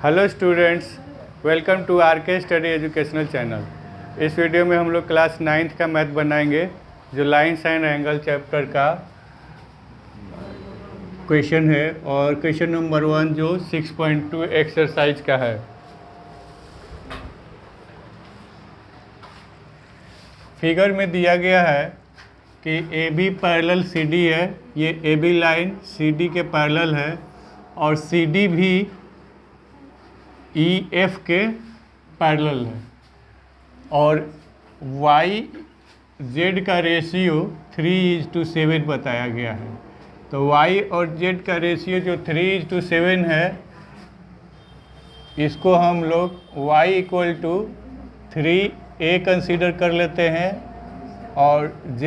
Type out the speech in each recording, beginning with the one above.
Hello students, welcome to RK study educational channel. इस video में हम लोग क्लास 9th का मैथ बनाएंगे जो लाइंस एंड एंगल चैप्टर का क्वेश्चन है और क्वेश्चन नंबर 1 जो 6.2 एक्सरसाइज का है। फिगर में दिया गया है कि A B parallel C D है। ये A B line C D के पैरेलल है और सी डी भी ई एफ के पैरेलल है और वाई जेड का रेशियो 3:7 बताया गया है। तो वाई और जेड का रेशियो जो 3:7 है, इसको हम लोग y = 3a कंसीडर कर लेते हैं और z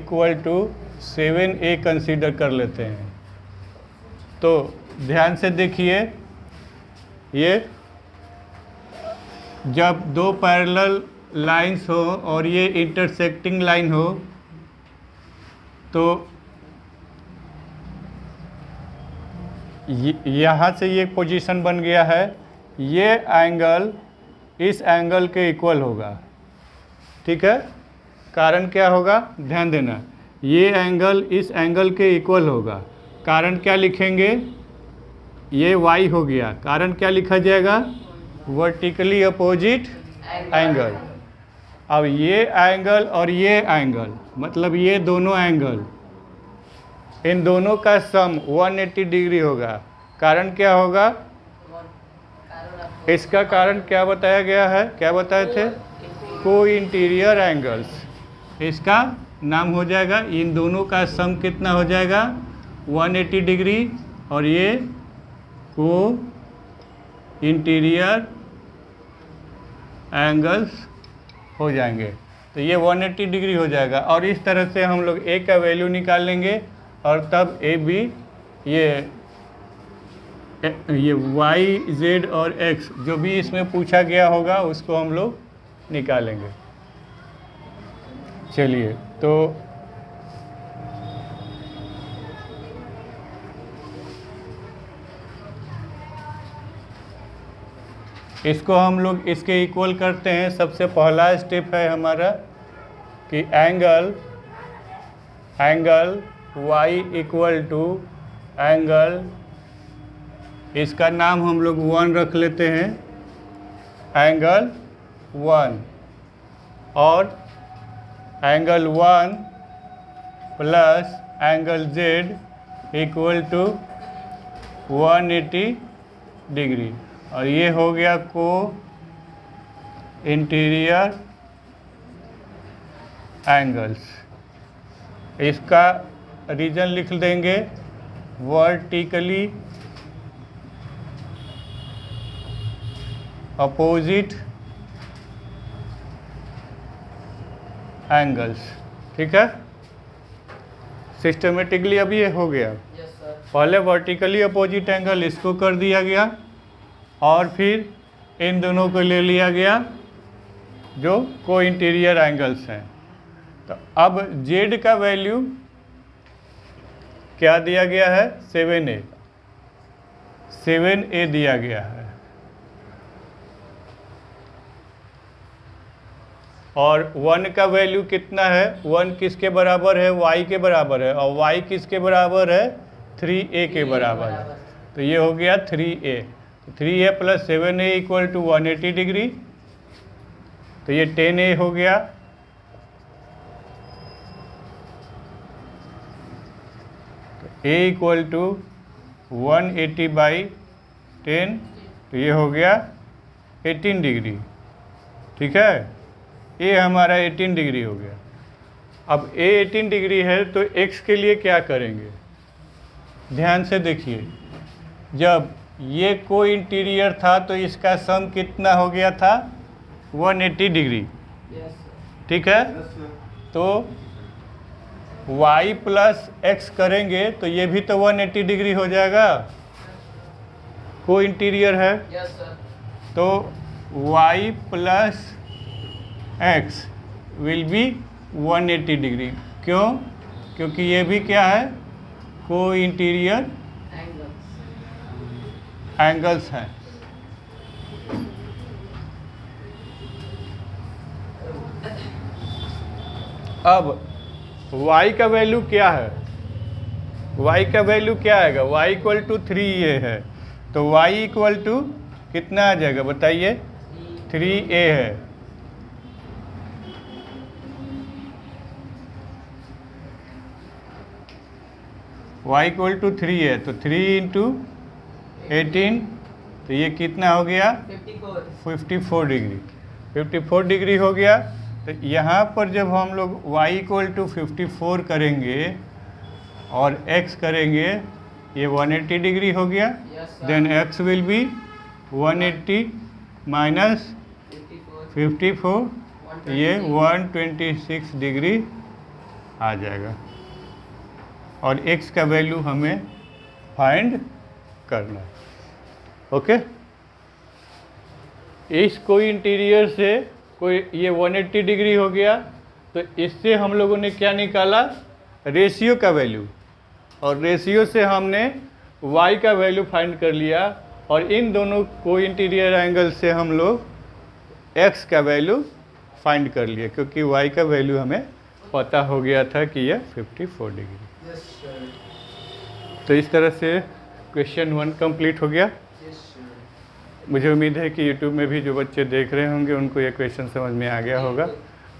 = 7a कंसीडर कर लेते हैं। तो ध्यान से देखिए, ये जब दो पैरेलल लाइंस हो और ये इंटरसेक्टिंग लाइन हो तो यहाँ से ये पोजीशन बन गया है। ये एंगल इस एंगल के इक्वल होगा, ठीक है। कारण क्या होगा, ध्यान देना, ये एंगल इस एंगल के इक्वल होगा। कारण क्या लिखेंगे, ये y हो गया। कारण क्या लिखा जाएगा, वर्टिकली अपोजिट एंगल। अब ये एंगल और ये एंगल, मतलब ये दोनों एंगल, इन दोनों का सम 180 डिग्री होगा। कारण क्या होगा, इसका कारण क्या बताया गया है, क्या बताए थे, को इंटीरियर एंगल्स। इसका नाम हो जाएगा, इन दोनों का सम कितना हो जाएगा, 180 डिग्री, और ये को इंटीरियर एंगल्स हो जाएंगे। तो ये 180 डिग्री हो जाएगा और इस तरह से हम लोग ए का वैल्यू निकाल लेंगे और तब ए बी ये वाई जेड और एक्स जो भी इसमें पूछा गया होगा उसको हम लोग निकालेंगे। चलिए, तो इसको हम लोग इसके इक्वल करते हैं। सबसे पहला स्टेप है हमारा कि एंगल y = एंगल, इसका नाम हम लोग 1 रख लेते हैं, एंगल 1, और angle 1 plus angle z = 180 degree, और ये हो गया को इंटीरियर एंगल्स। इसका रीजन लिख देंगे, वर्टिकली अपोजिट एंगल्स, ठीक है। सिस्टमेटिकली अभी ये हो गया। पहले वर्टिकली अपोजिट एंगल इसको कर दिया गया और फिर इन दोनों को ले लिया गया जो को इंटीरियर एंगल्स हैं। तो अब z का वैल्यू क्या दिया गया है, 7a दिया गया है, और 1 का वैल्यू कितना है, 1 किसके बराबर है, y के बराबर है, और y किसके बराबर है, 3a के बराबर है। तो ये हो गया 3a। 3a + 7a = 180 डिग्री, तो ये 10a हो गया। तो a = 180/10, तो ये हो गया 18 डिग्री, ठीक है। ये हमारा 18 डिग्री हो गया। अब a 18 डिग्री है तो x के लिए क्या करेंगे, ध्यान से देखिए। जब ये को इंटीरियर था तो इसका सम कितना हो गया था, 180 डिग्री, ठीक है। तो y + x करेंगे तो ये भी तो 180 डिग्री हो जाएगा, को इंटीरियर है। तो y + x will be 180 degree. क्यों, क्योंकि ये भी क्या है, को इंटीरियर एंगल्स हैं। अब y का वैल्यू क्या है, y का वैल्यू क्या आएगा, y इक्वल टू 3a है, तो y इक्वल टू कितना आ जाएगा बताइए, 3a है। y इक्वल टू 3 है, तो 3 इंटू 18, तो ये कितना हो गया 54 डिग्री, 54 डिग्री हो गया। तो यहाँ पर जब हम लोग y इक्वल टू 54 करेंगे और x करेंगे, ये 180 डिग्री हो गया, then x will be 180 minus 54, ये 126 डिग्री आ जाएगा। और x का वैल्यू हमें फाइंड करना है। ओके, इस कोई इंटीरियर से कोई ये 180 डिग्री हो गया, तो इससे हम लोगों ने क्या निकाला, रेशियो का वैल्यू, और रेशियो से हमने y का वैल्यू फाइंड कर लिया, और इन दोनों को इंटीरियर एंगल से हम लोग x का वैल्यू फाइंड कर लिया, क्योंकि y का वैल्यू हमें पता हो गया था कि यह 54 डिग्री। तो इस तरह से क्वेश्चन 1 कंप्लीट हो गया। मुझे उम्मीद है कि YouTube में भी जो बच्चे देख रहे होंगे उनको ये क्वेश्चन समझ में आ गया होगा।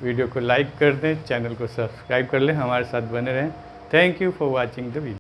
वीडियो को लाइक कर दें, चैनल को सब्सक्राइब कर लें, हमारे साथ बने रहें। Thank you for watching the video.